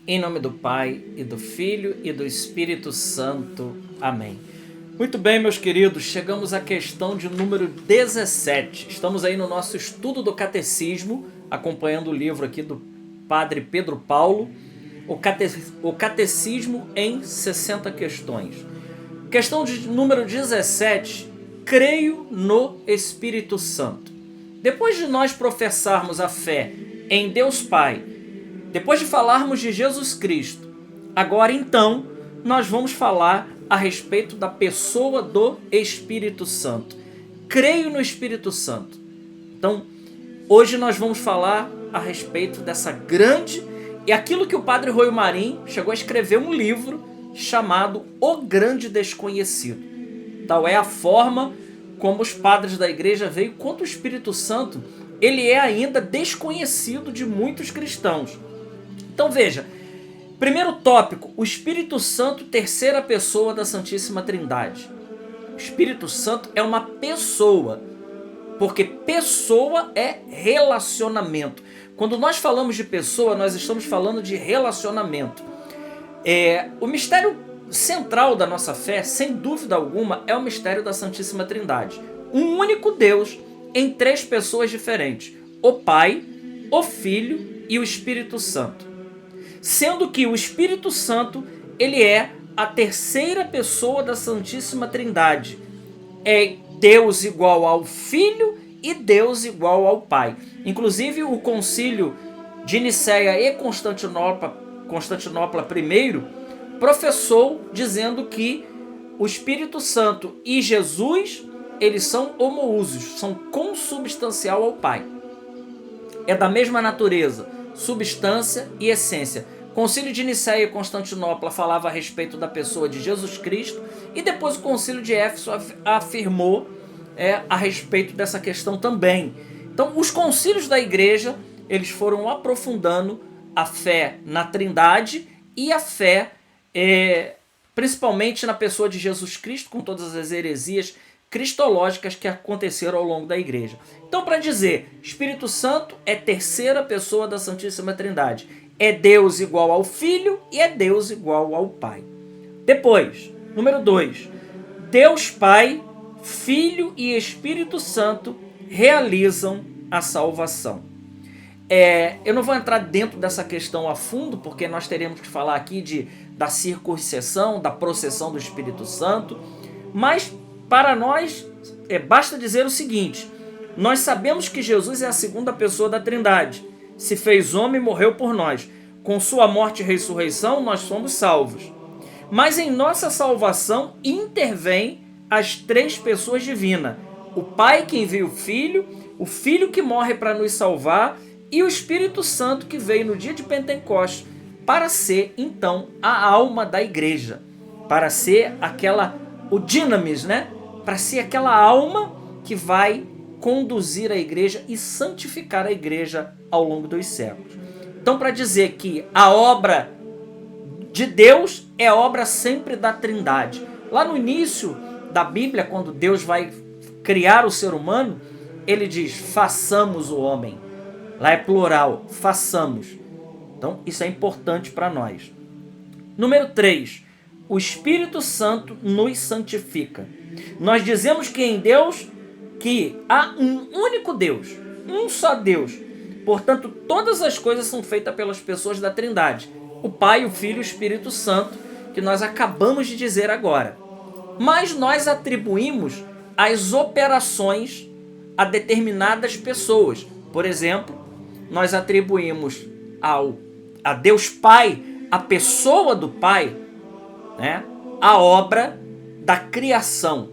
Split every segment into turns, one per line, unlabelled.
Em nome do Pai, e do Filho, e do Espírito Santo. Amém. Muito bem, meus queridos, chegamos à questão de número 17. Estamos aí no nosso estudo do Catecismo, acompanhando o livro aqui do Padre Pedro Paulo, o Catecismo em 60 questões. Questão de número 17, creio no Espírito Santo. Depois de nós professarmos a fé em Deus Pai, depois de falarmos de Jesus Cristo, agora então nós vamos falar a respeito da pessoa do Espírito Santo. Creio no Espírito Santo. Então, hoje nós vamos falar a respeito dessa grande... E aquilo que o Padre Rui Marim chegou a escrever um livro chamado O Grande Desconhecido. Tal é a forma como os padres da igreja veem quanto o Espírito Santo ele é ainda desconhecido de muitos cristãos. Então veja, primeiro tópico, o Espírito Santo, terceira pessoa da Santíssima Trindade. O Espírito Santo é uma pessoa, porque pessoa é relacionamento. Quando nós falamos de pessoa, nós estamos falando de relacionamento. O mistério central da nossa fé, sem dúvida alguma, é o mistério da Santíssima Trindade. Um único Deus em três pessoas diferentes: o Pai, o Filho e o Espírito Santo. Sendo que o Espírito Santo, ele é a terceira pessoa da Santíssima Trindade. É Deus igual ao Filho e Deus igual ao Pai. Inclusive o concílio de Nicéia e Constantinopla I professou dizendo que o Espírito Santo e Jesus, eles são homoúsios, são consubstancial ao Pai. É da mesma natureza, substância e essência. O concílio de Nicéia e Constantinopla falava a respeito da pessoa de Jesus Cristo, e depois o concílio de Éfeso afirmou a respeito dessa questão também. Então, os concílios da igreja, eles foram aprofundando a fé na Trindade e a fé, principalmente na pessoa de Jesus Cristo, com todas as heresias cristológicas que aconteceram ao longo da igreja. Então, para dizer, Espírito Santo é terceira pessoa da Santíssima Trindade. É Deus igual ao Filho e é Deus igual ao Pai. Depois, número 2. Deus Pai, Filho e Espírito Santo realizam a salvação. Eu não vou entrar dentro dessa questão a fundo, porque nós teremos que falar aqui da circuncisão, da processão do Espírito Santo, mas para nós basta dizer o seguinte: nós sabemos que Jesus é a segunda pessoa da Trindade, se fez homem e morreu por nós. Com sua morte e ressurreição nós somos salvos. Mas em nossa salvação intervém as três pessoas divinas: o Pai que envia o Filho que morre para nos salvar e o Espírito Santo que veio no dia de Pentecostes para ser então a alma da igreja, para ser o dinamis, né? Para ser aquela alma que vai conduzir a igreja e santificar a igreja ao longo dos séculos. Então, para dizer que a obra de Deus é obra sempre da Trindade. Lá no início da Bíblia, quando Deus vai criar o ser humano, ele diz: façamos o homem. Lá é plural, façamos. Então, isso é importante para nós. Número 3. O Espírito Santo nos santifica. Nós dizemos que em Deus que há um único Deus, um só Deus. Portanto, todas as coisas são feitas pelas pessoas da Trindade: o Pai, o Filho e o Espírito Santo, que nós acabamos de dizer agora. Mas nós atribuímos as operações a determinadas pessoas. Por exemplo, nós atribuímos a Deus Pai, a pessoa do Pai, né, a obra da criação.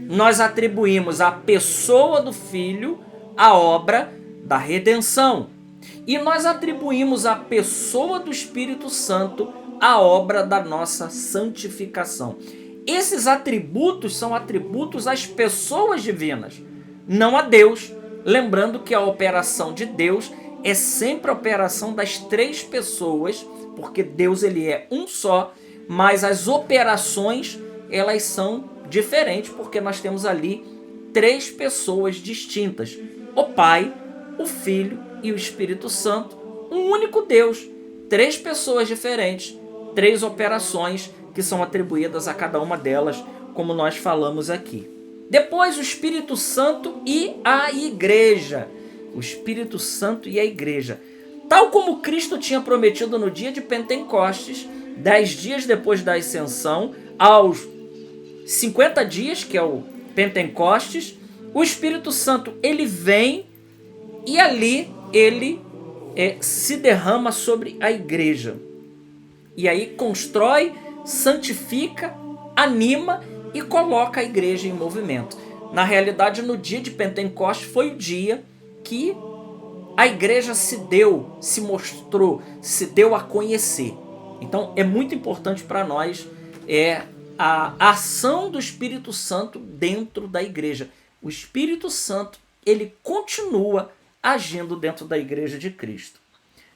Nós atribuímos à pessoa do Filho a obra da redenção. E nós atribuímos à pessoa do Espírito Santo a obra da nossa santificação. Esses atributos são atributos às pessoas divinas, não a Deus. Lembrando que a operação de Deus é sempre a operação das três pessoas, porque Deus ele é um só, mas as operações elas são diferentes, porque nós temos ali três pessoas distintas: o Pai, o Filho e o Espírito Santo, um único Deus 3 pessoas diferentes, 3 operações que são atribuídas a cada uma delas, como nós falamos aqui. Depois, o Espírito Santo e a Igreja. O Espírito Santo e a Igreja. Tal como Cristo tinha prometido no dia de Pentecostes, 10 dias depois da ascensão, aos 50 dias, que é o Pentecostes, o Espírito Santo ele vem e ali ele se derrama sobre a igreja. E aí constrói, santifica, anima e coloca a igreja em movimento. Na realidade, no dia de Pentecostes foi o dia que a igreja se mostrou, se deu a conhecer. Então é muito importante para nós a ação do Espírito Santo dentro da igreja. O Espírito Santo, ele continua agindo dentro da igreja de Cristo.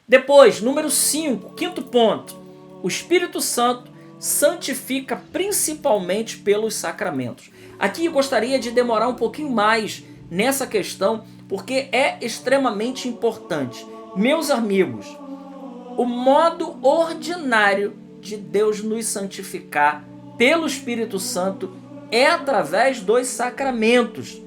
Depois, número 5, quinto ponto. O Espírito Santo santifica principalmente pelos sacramentos. Aqui eu gostaria de demorar um pouquinho mais nessa questão, porque é extremamente importante. Meus amigos, o modo ordinário de Deus nos santificar pelo Espírito Santo é através dos sacramentos.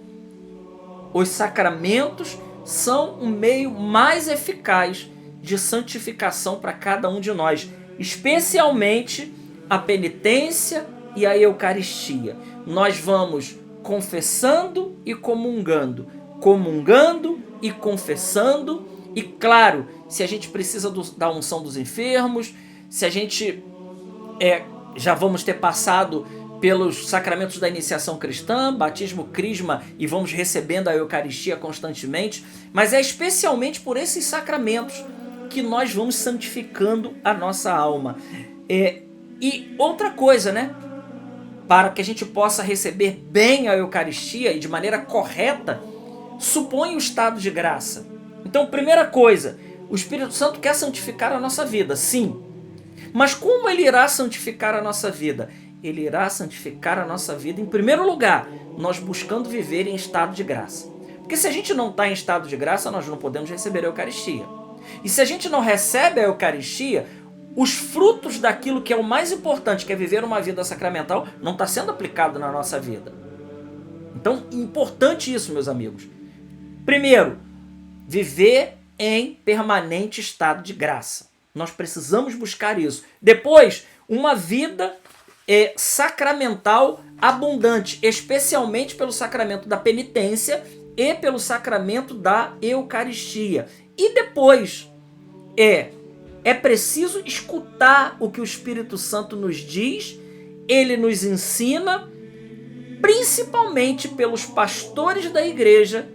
Os sacramentos são o meio mais eficaz de santificação para cada um de nós, especialmente a penitência e a Eucaristia. Nós vamos confessando e comungando, comungando e confessando, e claro, se a gente precisa da unção dos enfermos, se a gente já vamos ter passado pelos sacramentos da iniciação cristã, batismo, crisma, e vamos recebendo a Eucaristia constantemente, mas é especialmente por esses sacramentos que nós vamos santificando a nossa alma. E outra coisa, né? Para que a gente possa receber bem a Eucaristia e de maneira correta, supõe o estado de graça. Então, primeira coisa, o Espírito Santo quer santificar a nossa vida, sim. Mas como ele irá santificar a nossa vida? Ele irá santificar a nossa vida, em primeiro lugar, nós buscando viver em estado de graça. Porque se a gente não está em estado de graça, nós não podemos receber a Eucaristia. E se a gente não recebe a Eucaristia, os frutos daquilo que é o mais importante, que é viver uma vida sacramental, não está sendo aplicado na nossa vida. Então, importante isso, meus amigos. Primeiro, viver em permanente estado de graça. Nós precisamos buscar isso. Depois, uma vida sacramental abundante, especialmente pelo sacramento da penitência e pelo sacramento da Eucaristia. E depois, é preciso escutar o que o Espírito Santo nos diz, ele nos ensina, principalmente pelos pastores da igreja,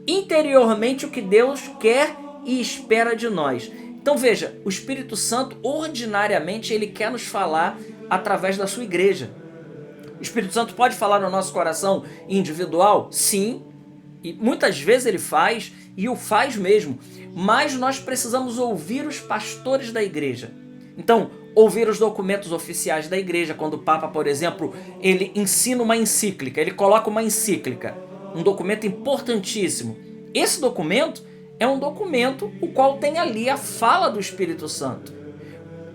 interiormente o que Deus quer e espera de nós. Então veja, o Espírito Santo ordinariamente ele quer nos falar através da sua igreja. O Espírito Santo pode falar no nosso coração individual? Sim, e muitas vezes ele faz, e o faz mesmo, mas nós precisamos ouvir os pastores da igreja. Então, ouvir os documentos oficiais da igreja, quando o Papa, por exemplo, ele ensina uma encíclica, ele coloca uma encíclica, um documento importantíssimo. Esse documento é um documento o qual tem ali a fala do Espírito Santo.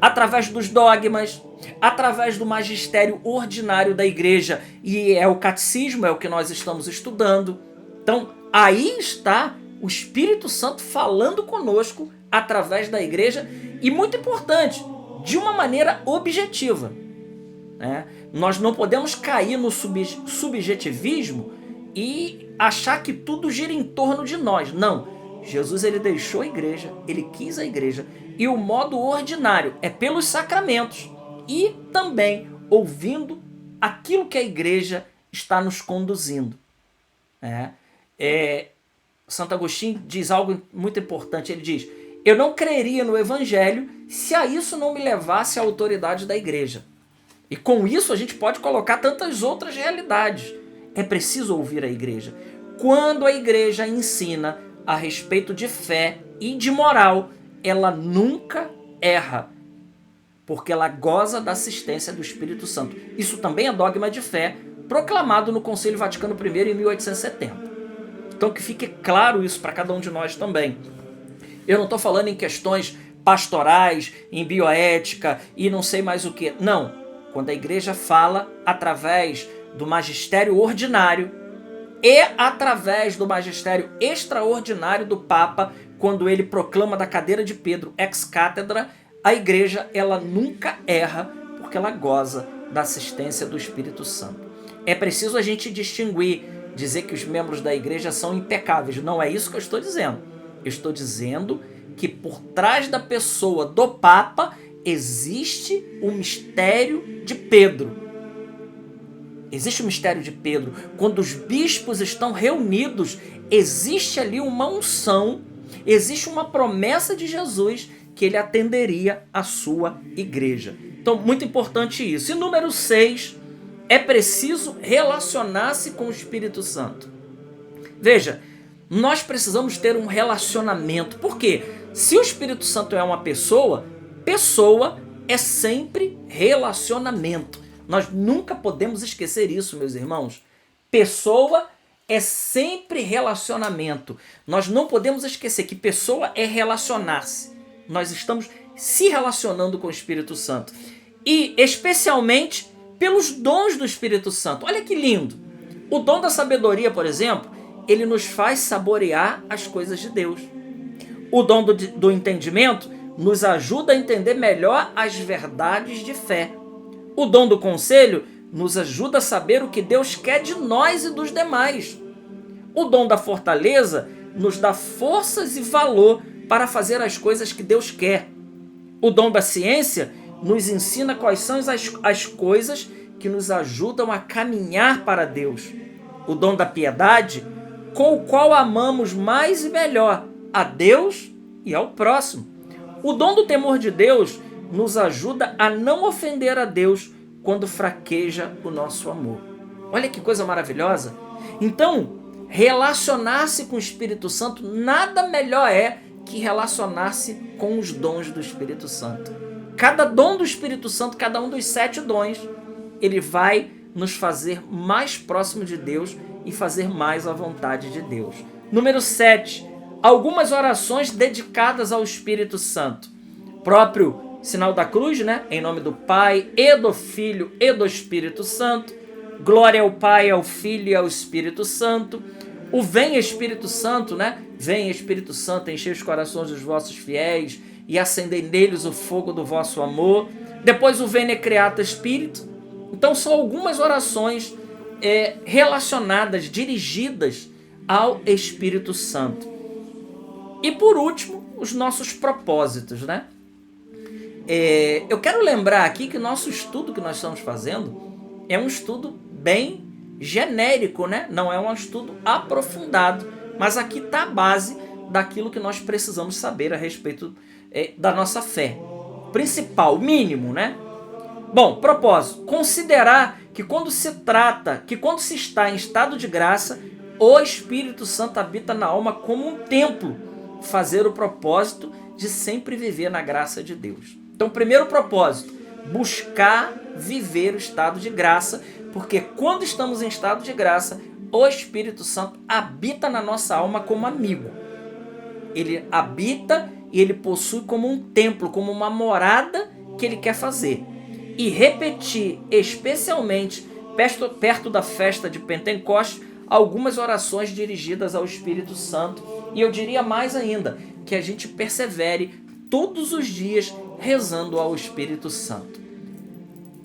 Através dos dogmas, através do magistério ordinário da igreja, e é o catecismo, é o que nós estamos estudando. Então, aí está o Espírito Santo falando conosco através da igreja, e muito importante, de uma maneira objetiva. Nós não podemos cair no subjetivismo e achar que tudo gira em torno de nós. Não. Jesus ele deixou a igreja, ele quis a igreja, e o modo ordinário é pelos sacramentos e também ouvindo aquilo que a igreja está nos conduzindo. Santo Agostinho diz algo muito importante, ele diz: eu não creria no evangelho se a isso não me levasse a autoridade da igreja. E com isso a gente pode colocar tantas outras realidades. É preciso ouvir a igreja. Quando a igreja ensina a respeito de fé e de moral, ela nunca erra, porque ela goza da assistência do Espírito Santo. Isso também é dogma de fé, proclamado no Concílio Vaticano I em 1870. Então que fique claro isso para cada um de nós também. Eu não estou falando em questões pastorais, em bioética e não sei mais o que. Não. Quando a igreja fala através do magistério ordinário e através do magistério extraordinário do Papa, quando ele proclama da cadeira de Pedro ex cátedra, a igreja ela nunca erra porque ela goza da assistência do Espírito Santo. É preciso a gente distinguir, dizer que os membros da igreja são impecáveis. Não é isso que eu estou dizendo. Eu estou dizendo que por trás da pessoa do Papa existe o mistério de Pedro. Existe o mistério de Pedro. Quando os bispos estão reunidos, existe ali uma unção, existe uma promessa de Jesus que ele atenderia a sua igreja. Então, muito importante isso. E número 6, é preciso relacionar-se com o Espírito Santo. Veja, nós precisamos ter um relacionamento. Por quê? Se o Espírito Santo é uma pessoa, pessoa é sempre relacionamento. Nós nunca podemos esquecer isso, meus irmãos. Pessoa é sempre relacionamento. Nós não podemos esquecer que pessoa é relacionar-se. Nós estamos se relacionando com o Espírito Santo. E especialmente pelos dons do Espírito Santo. Olha que lindo. O dom da sabedoria, por exemplo, ele nos faz saborear as coisas de Deus. O dom do entendimento nos ajuda a entender melhor as verdades de fé. O dom do conselho nos ajuda a saber o que Deus quer de nós e dos demais. O dom da fortaleza nos dá forças e valor para fazer as coisas que Deus quer. O dom da ciência nos ensina quais são as coisas que nos ajudam a caminhar para Deus. O dom da piedade, com o qual amamos mais e melhor a Deus e ao próximo. O dom do temor de Deus nos ajuda a não ofender a Deus quando fraqueja o nosso amor. Olha que coisa maravilhosa. Então, relacionar-se com o Espírito Santo nada melhor é que relacionar-se com os dons do Espírito Santo. Cada dom do Espírito Santo, cada um dos 7 dons, ele vai nos fazer mais próximo de Deus e fazer mais a vontade de Deus. Número 7. Algumas orações dedicadas ao Espírito Santo. Próprio sinal da cruz, né? Em nome do Pai, e do Filho, e do Espírito Santo. Glória ao Pai, ao Filho e ao Espírito Santo. O Vem Espírito Santo, né? Vem Espírito Santo, enchei os corações dos vossos fiéis e acendei neles o fogo do vosso amor. Depois o Veni Creator Espírito. Então são algumas orações relacionadas, dirigidas ao Espírito Santo. E por último, os nossos propósitos, né? Eu quero lembrar aqui que o nosso estudo que nós estamos fazendo é um estudo bem genérico, né? Não é um estudo aprofundado, mas aqui está a base daquilo que nós precisamos saber a respeito da nossa fé. Principal, mínimo, né? Bom, propósito, considerar que quando se está em estado de graça, o Espírito Santo habita na alma como um templo, fazer o propósito de sempre viver na graça de Deus. Então, primeiro propósito, buscar viver o estado de graça, porque quando estamos em estado de graça, o Espírito Santo habita na nossa alma como amigo. Ele habita e ele possui como um templo, como uma morada que ele quer fazer. E repetir, especialmente perto da festa de Pentecostes, algumas orações dirigidas ao Espírito Santo. E eu diria mais ainda, que a gente persevere todos os dias rezando ao Espírito Santo.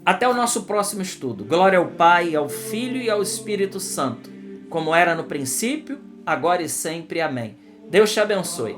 Até o nosso próximo estudo. Glória ao Pai, ao Filho e ao Espírito Santo, como era no princípio, agora e sempre. Amém. Deus te abençoe.